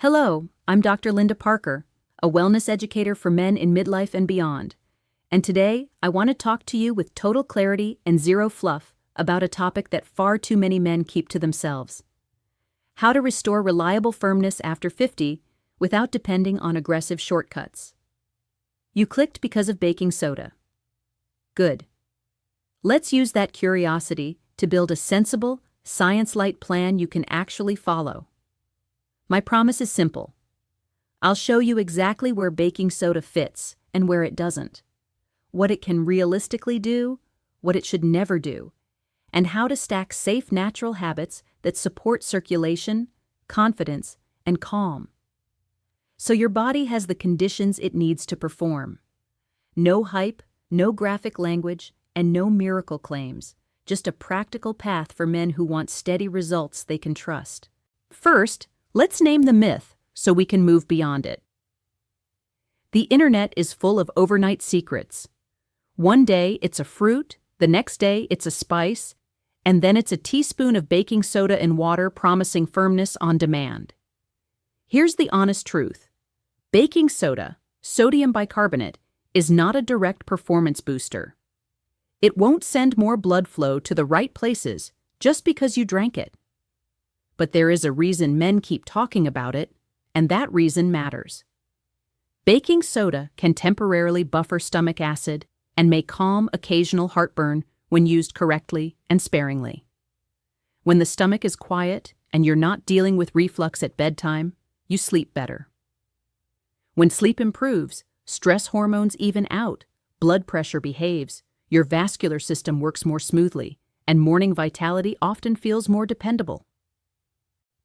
Hello, I'm Dr. Linda Parker, a wellness educator for men in midlife and beyond. And today, I want to talk to you with total clarity and zero fluff about a topic that far too many men keep to themselves. How to restore reliable firmness after 50 without depending on aggressive shortcuts. You clicked because of baking soda. Good. Let's use that curiosity to build a sensible, science-light plan you can actually follow. My promise is simple. I'll show you exactly where baking soda fits and where it doesn't, what it can realistically do, what it should never do, and how to stack safe natural habits that support circulation, confidence, and calm. So your body has the conditions it needs to perform. No hype, no graphic language, and no miracle claims, just a practical path for men who want steady results they can trust. First, let's name the myth so we can move beyond it. The internet is full of overnight secrets. One day it's a fruit, the next day it's a spice, and then it's a teaspoon of baking soda in water promising firmness on demand. Here's the honest truth. Baking soda, sodium bicarbonate, is not a direct performance booster. It won't send more blood flow to the right places just because you drank it. But there is a reason men keep talking about it, and that reason matters. Baking soda can temporarily buffer stomach acid and may calm occasional heartburn when used correctly and sparingly. When the stomach is quiet and you're not dealing with reflux at bedtime, you sleep better. When sleep improves, stress hormones even out, blood pressure behaves, your vascular system works more smoothly, and morning vitality often feels more dependable.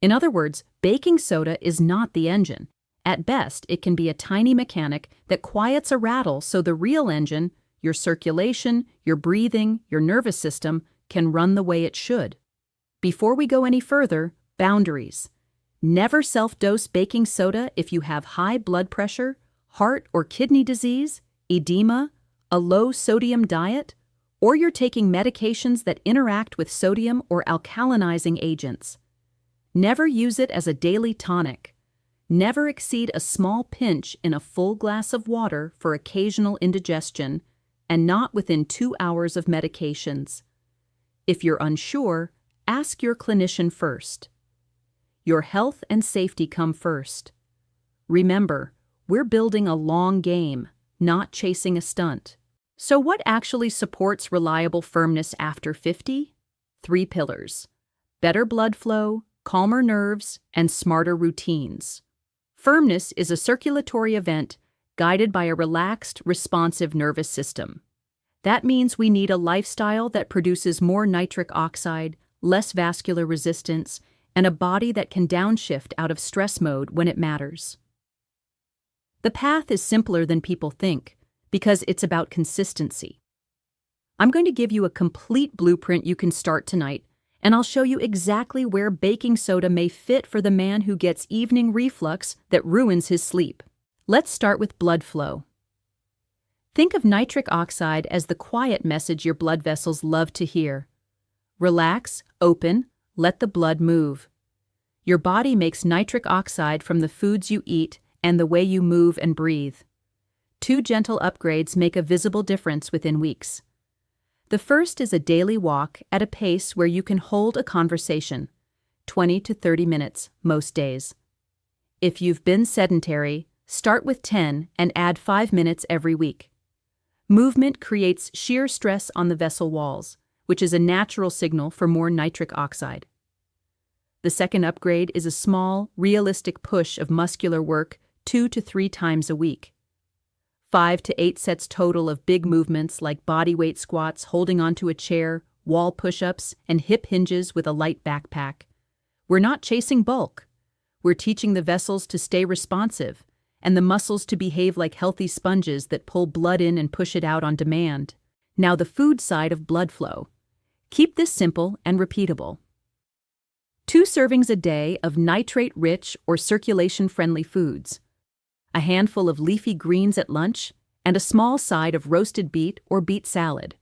In other words, baking soda is not the engine. At best, it can be a tiny mechanic that quiets a rattle so the real engine, your circulation, your breathing, your nervous system, can run the way it should. Before we go any further, boundaries. Never self-dose baking soda if you have high blood pressure, heart or kidney disease, edema, a low-sodium diet, or you're taking medications that interact with sodium or alkalinizing agents. Never use it as a daily tonic. Never exceed a small pinch in a full glass of water for occasional indigestion, and not within 2 hours of medications. If you're unsure, ask your clinician first. Your health and safety come first. Remember, we're building a long game, not chasing a stunt. So what actually supports reliable firmness after 50? 3 pillars: better blood flow, calmer nerves, and smarter routines. Firmness is a circulatory event guided by a relaxed, responsive nervous system. That means we need a lifestyle that produces more nitric oxide, less vascular resistance, and a body that can downshift out of stress mode when it matters. The path is simpler than people think because it's about consistency. I'm going to give you a complete blueprint you can start tonight, and I'll show you exactly where baking soda may fit for the man who gets evening reflux that ruins his sleep. Let's start with blood flow. Think of nitric oxide as the quiet message your blood vessels love to hear. Relax, open, let the blood move. Your body makes nitric oxide from the foods you eat and the way you move and breathe. 2 gentle upgrades make a visible difference within weeks. The first is a daily walk at a pace where you can hold a conversation, 20 to 30 minutes most days. If you've been sedentary, start with 10 and add 5 minutes every week. Movement creates shear stress on the vessel walls, which is a natural signal for more nitric oxide. The second upgrade is a small, realistic push of muscular work 2 to 3 times a week. 5 to 8 sets total of big movements like bodyweight squats holding onto a chair, wall push-ups, and hip hinges with a light backpack. We're not chasing bulk. We're teaching the vessels to stay responsive and the muscles to behave like healthy sponges that pull blood in and push it out on demand. Now the food side of blood flow. Keep this simple and repeatable. 2 servings a day of nitrate-rich or circulation-friendly foods. A handful of leafy greens at lunch, and a small side of roasted beet or beet salad.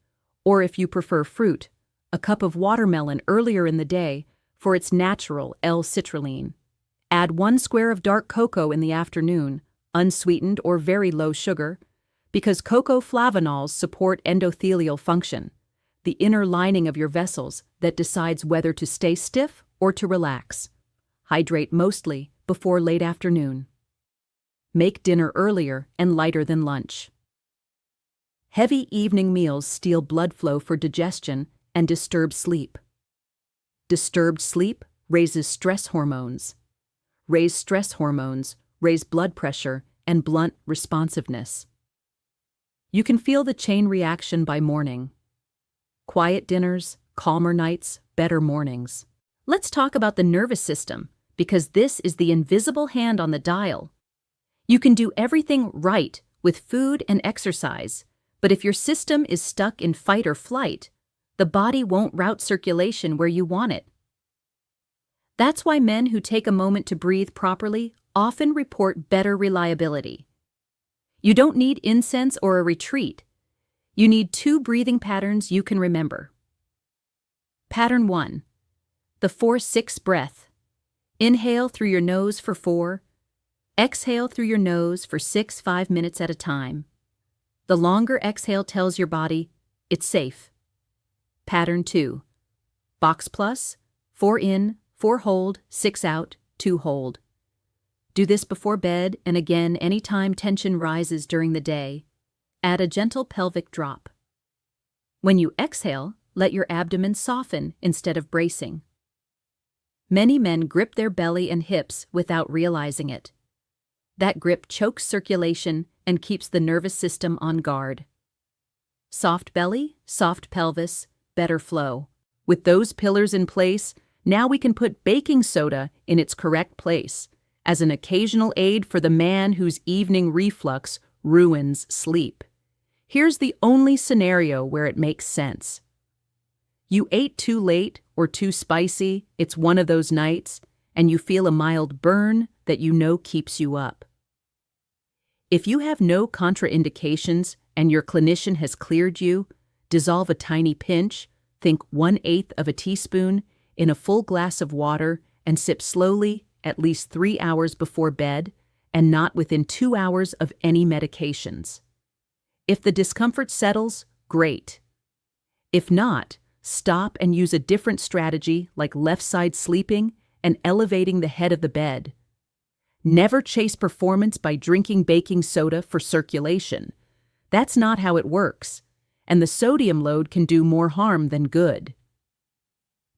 Or if you prefer fruit, a cup of watermelon earlier in the day for its natural L-citrulline. Add 1 square of dark cocoa in the afternoon, unsweetened or very low sugar, because cocoa flavanols support endothelial function, the inner lining of your vessels that decides whether to stay stiff or to relax. Hydrate mostly before late afternoon. Make dinner earlier and lighter than lunch. Heavy evening meals steal blood flow for digestion and disturb sleep. Disturbed sleep raises stress hormones. Raise stress hormones, raise blood pressure, and blunt responsiveness. You can feel the chain reaction by morning. Quiet dinners, calmer nights, better mornings. Let's talk about the nervous system, because this is the invisible hand on the dial. You can do everything right with food and exercise, but if your system is stuck in fight or flight, the body won't route circulation where you want it. That's why men who take a moment to breathe properly often report better reliability. You don't need incense or a retreat. You need 2 breathing patterns you can remember. Pattern 1. The 4-6 breath. Inhale through your nose for 4. Exhale through your nose for 6-5 minutes at a time. The longer exhale tells your body, it's safe. Pattern 2. Box plus, 4 in, 4 hold, 6 out, 2 hold. Do this before bed and again anytime tension rises during the day. Add a gentle pelvic drop. When you exhale, let your abdomen soften instead of bracing. Many men grip their belly and hips without realizing it. That grip chokes circulation and keeps the nervous system on guard. Soft belly, soft pelvis, better flow. With those pillars in place, now we can put baking soda in its correct place as an occasional aid for the man whose evening reflux ruins sleep. Here's the only scenario where it makes sense. You ate too late or too spicy, it's one of those nights, and you feel a mild burn that you know keeps you up. If you have no contraindications and your clinician has cleared you, dissolve a tiny pinch, think 1/8 of a teaspoon, in a full glass of water and sip slowly at least 3 hours before bed and not within 2 hours of any medications. If the discomfort settles, great. If not, stop and use a different strategy like left-side sleeping and elevating the head of the bed. Never chase performance by drinking baking soda for circulation. That's not how it works, and the sodium load can do more harm than good.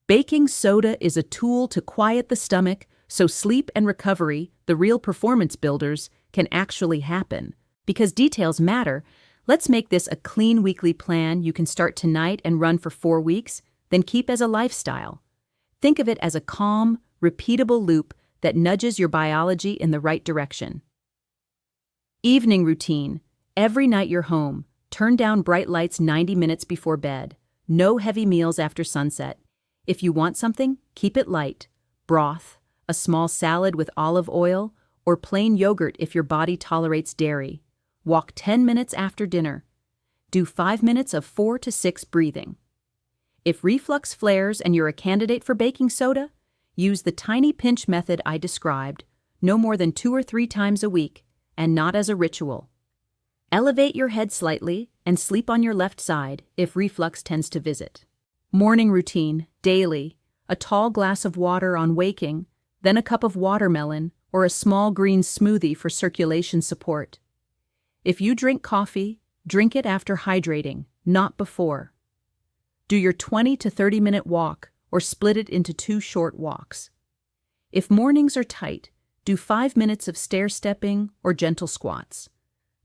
Baking soda is a tool to quiet the stomach so sleep and recovery, the real performance builders, can actually happen. Because details matter, let's make this a clean weekly plan you can start tonight and run for 4 weeks, then keep as a lifestyle. Think of it as a calm, repeatable loop that nudges your biology in the right direction. Evening routine. Every night you're home, turn down bright lights 90 minutes before bed. No heavy meals after sunset. If you want something, keep it light. Broth, a small salad with olive oil, or plain yogurt if your body tolerates dairy. Walk 10 minutes after dinner. Do 5 minutes of 4 to 6 breathing. If reflux flares and you're a candidate for baking soda, use the tiny pinch method I described, no more than 2 or 3 times a week, and not as a ritual. Elevate your head slightly and sleep on your left side if reflux tends to visit. Morning routine, daily, a tall glass of water on waking, then a cup of watermelon or a small green smoothie for circulation support. If you drink coffee, drink it after hydrating, not before. Do your 20 to 30-minute walk or split it into 2 short walks. If mornings are tight, do 5 minutes of stair-stepping or gentle squats.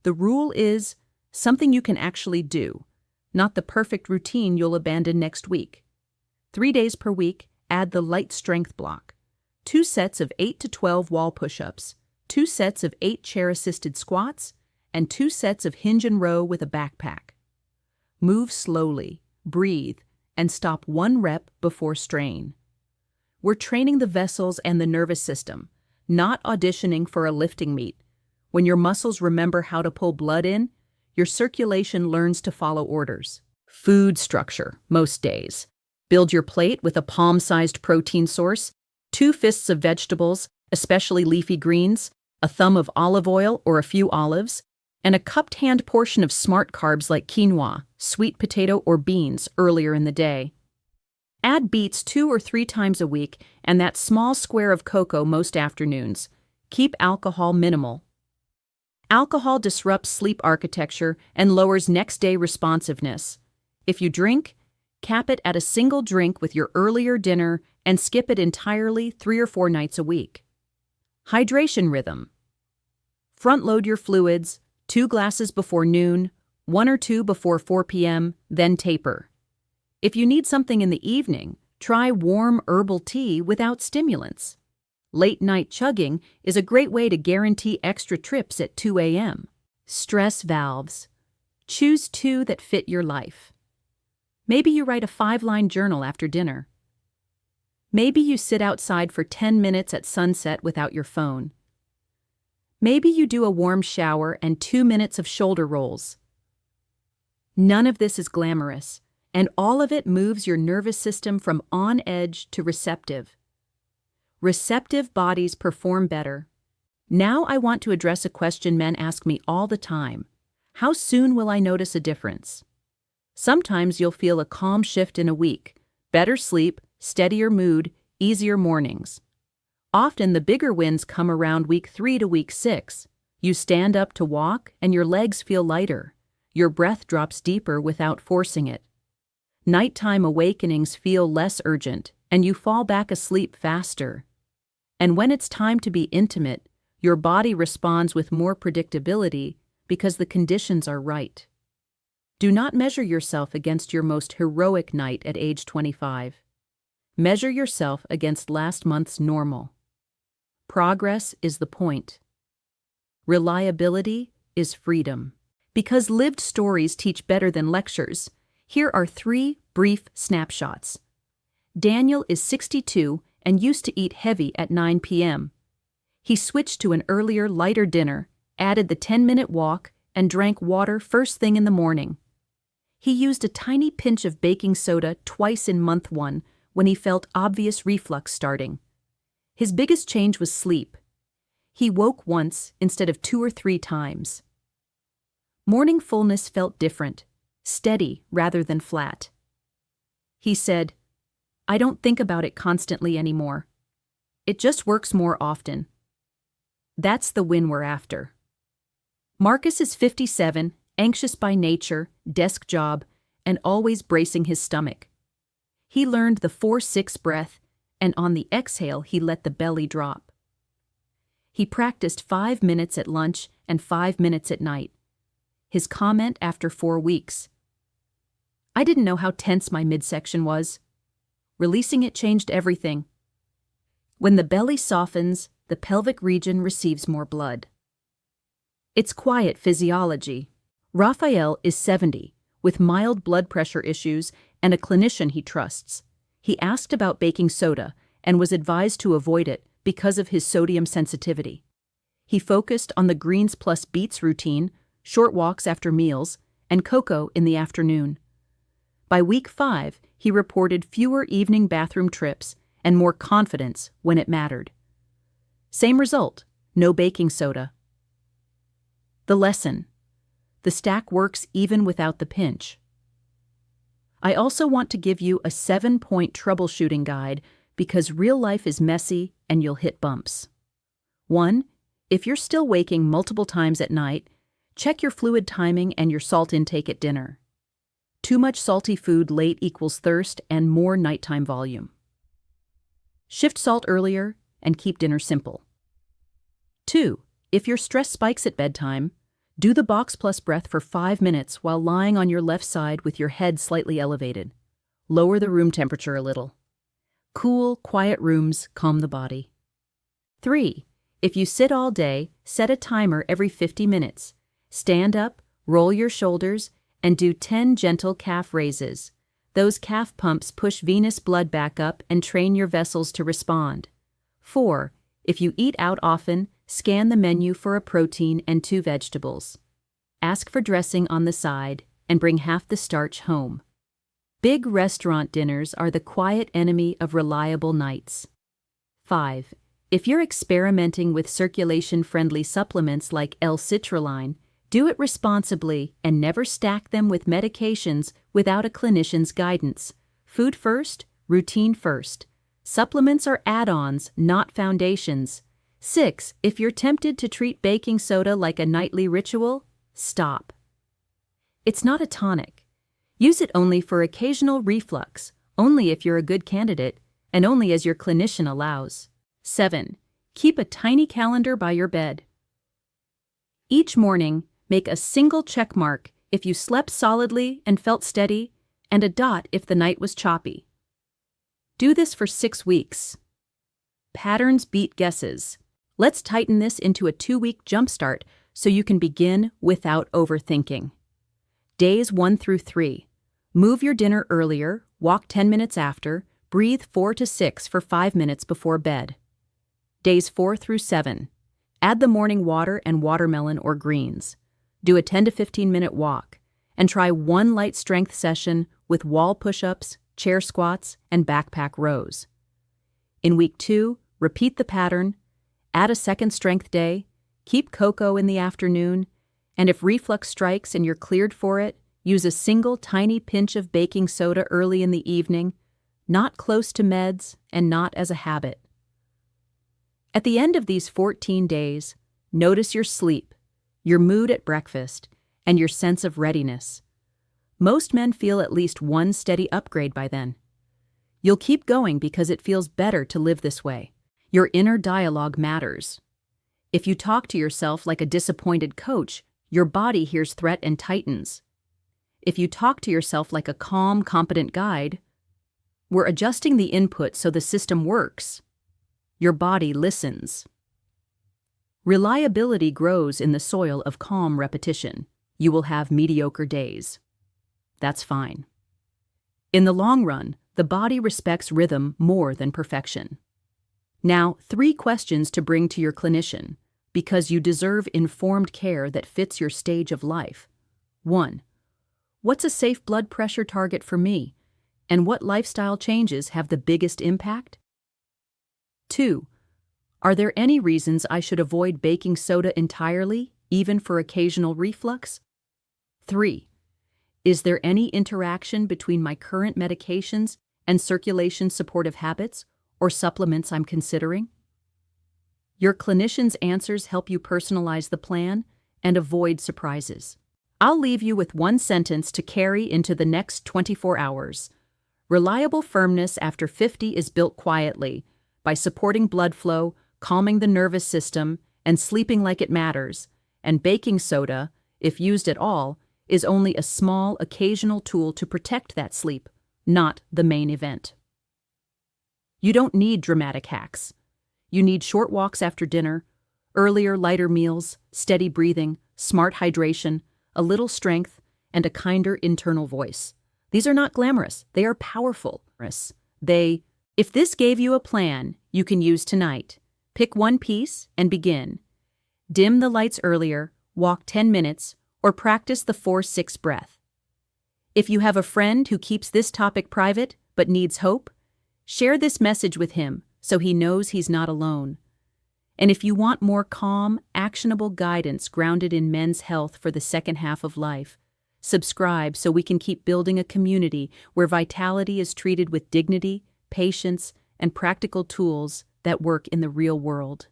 The rule is something you can actually do, not the perfect routine you'll abandon next week. 3 days per week, add the light strength block. 2 sets of 8 to 12 wall push-ups, 2 sets of 8 chair-assisted squats, and 2 sets of hinge and row with a backpack. Move slowly, breathe, and stop 1 rep before strain. We're training the vessels and the nervous system, not auditioning for a lifting meet. When your muscles remember how to pull blood in, your circulation learns to follow orders. Food structure, most days. Build your plate with a palm-sized protein source, 2 fists of vegetables, especially leafy greens, a thumb of olive oil or a few olives, and a cupped hand portion of smart carbs like quinoa, sweet potato, or beans earlier in the day. Add beets 2 or 3 times a week and that small square of cocoa most afternoons. Keep alcohol minimal. Alcohol disrupts sleep architecture and lowers next-day responsiveness. If you drink, cap it at a single drink with your earlier dinner and skip it entirely 3 or 4 nights a week. Hydration rhythm. Front-load your fluids, 2 glasses before noon, 1 or 2 before 4 p.m., then taper. If you need something in the evening, try warm herbal tea without stimulants. Late-night chugging is a great way to guarantee extra trips at 2 a.m. Stress valves. Choose 2 that fit your life. Maybe you write a 5-line journal after dinner. Maybe you sit outside for 10 minutes at sunset without your phone. Maybe you do a warm shower and 2 minutes of shoulder rolls. None of this is glamorous, and all of it moves your nervous system from on edge to receptive. Receptive bodies perform better. Now I want to address a question men ask me all the time. How soon will I notice a difference? Sometimes you'll feel a calm shift in a week, better sleep, steadier mood, easier mornings. Often the bigger wins come around week 3 to week 6. You stand up to walk and your legs feel lighter. Your breath drops deeper without forcing it. Nighttime awakenings feel less urgent and you fall back asleep faster. And when it's time to be intimate, your body responds with more predictability because the conditions are right. Do not measure yourself against your most heroic night at age 25. Measure yourself against last month's normal. Progress is the point. Reliability is freedom. Because lived stories teach better than lectures, here are 3 brief snapshots. Daniel is 62 and used to eat heavy at 9 p.m. He switched to an earlier, lighter dinner, added the 10-minute walk, and drank water first thing in the morning. He used a tiny pinch of baking soda twice in month 1 when he felt obvious reflux starting. His biggest change was sleep. He woke once instead of 2 or 3 times. Morning fullness felt different, steady rather than flat. He said, "I don't think about it constantly anymore. It just works more often." That's the win we're after. Marcus is 57, anxious by nature, desk job, and always bracing his stomach. He learned the 4-6 breath, and on the exhale he let the belly drop. He practiced 5 minutes at lunch and 5 minutes at night. His comment after 4 weeks: "I didn't know how tense my midsection was. Releasing it changed everything." When the belly softens, the pelvic region receives more blood. It's quiet physiology. Raphael is 70, with mild blood pressure issues and a clinician he trusts. He asked about baking soda and was advised to avoid it because of his sodium sensitivity. He focused on the greens plus beets routine, short walks after meals, and cocoa in the afternoon. By week 5, he reported fewer evening bathroom trips and more confidence when it mattered. Same result, no baking soda. The lesson: the stack works even without the pinch. I also want to give you a 7-point troubleshooting guide because real life is messy and you'll hit bumps. 1. If you're still waking multiple times at night, check your fluid timing and your salt intake at dinner. Too much salty food late equals thirst and more nighttime volume. Shift salt earlier and keep dinner simple. 2. If your stress spikes at bedtime, do the box plus breath for 5 minutes while lying on your left side with your head slightly elevated. Lower the room temperature a little. Cool, quiet rooms calm the body. 3. If you sit all day, set a timer every 50 minutes. Stand up, roll your shoulders, and do 10 gentle calf raises. Those calf pumps push venous blood back up and train your vessels to respond. 4. If you eat out often, scan the menu for a protein and 2 vegetables. Ask for dressing on the side and bring half the starch home. Big restaurant dinners are the quiet enemy of reliable nights. 5. If you're experimenting with circulation-friendly supplements like L-citrulline, do it responsibly and never stack them with medications without a clinician's guidance. Food first, routine first. Supplements are add-ons, not foundations. 6. If you're tempted to treat baking soda like a nightly ritual, stop. It's not a tonic. Use it only for occasional reflux, only if you're a good candidate, and only as your clinician allows. 7. Keep a tiny calendar by your bed. Each morning, make a single check mark if you slept solidly and felt steady, and a dot if the night was choppy. Do this for 6 weeks. Patterns beat guesses. Let's tighten this into a 2-week jumpstart so you can begin without overthinking. Days 1 through 3. Move your dinner earlier, walk 10 minutes after, breathe 4 to 6 for 5 minutes before bed. Days 4 through 7. Add the morning water and watermelon or greens. Do a 10 to 15-minute walk, and try 1 light strength session with wall push-ups, chair squats, and backpack rows. In week 2, repeat the pattern, add a second strength day, keep cocoa in the afternoon, and if reflux strikes and you're cleared for it, use a single tiny pinch of baking soda early in the evening, not close to meds and not as a habit. At the end of these 14 days, notice your sleep, your mood at breakfast, and your sense of readiness. Most men feel at least one steady upgrade by then. You'll keep going because it feels better to live this way. Your inner dialogue matters. If you talk to yourself like a disappointed coach, your body hears threat and tightens. If you talk to yourself like a calm, competent guide, we're adjusting the input so the system works. Your body listens. Reliability grows in the soil of calm repetition. You will have mediocre days. That's fine. In the long run, the body respects rhythm more than perfection. Now, 3 questions to bring to your clinician, because you deserve informed care that fits your stage of life. 1. What's a safe blood pressure target for me, and what lifestyle changes have the biggest impact? 2. Are there any reasons I should avoid baking soda entirely, even for occasional reflux? 3. Is there any interaction between my current medications and circulation supportive habits or supplements I'm considering? Your clinician's answers help you personalize the plan and avoid surprises. I'll leave you with 1 sentence to carry into the next 24 hours. Reliable firmness after 50 is built quietly, by supporting blood flow, calming the nervous system, and sleeping like it matters, and baking soda, if used at all, is only a small, occasional tool to protect that sleep, not the main event. You don't need dramatic hacks. You need short walks after dinner, earlier, lighter meals, steady breathing, smart hydration, a little strength, and a kinder internal voice. These are not glamorous, they are powerful. If this gave you a plan you can use tonight, pick 1 piece and begin. Dim the lights earlier, walk 10 minutes, or practice the 4-6 breath. If you have a friend who keeps this topic private but needs hope, share this message with him so he knows he's not alone. And if you want more calm, actionable guidance grounded in men's health for the second half of life, subscribe so we can keep building a community where vitality is treated with dignity, patience, and practical tools that work in the real world.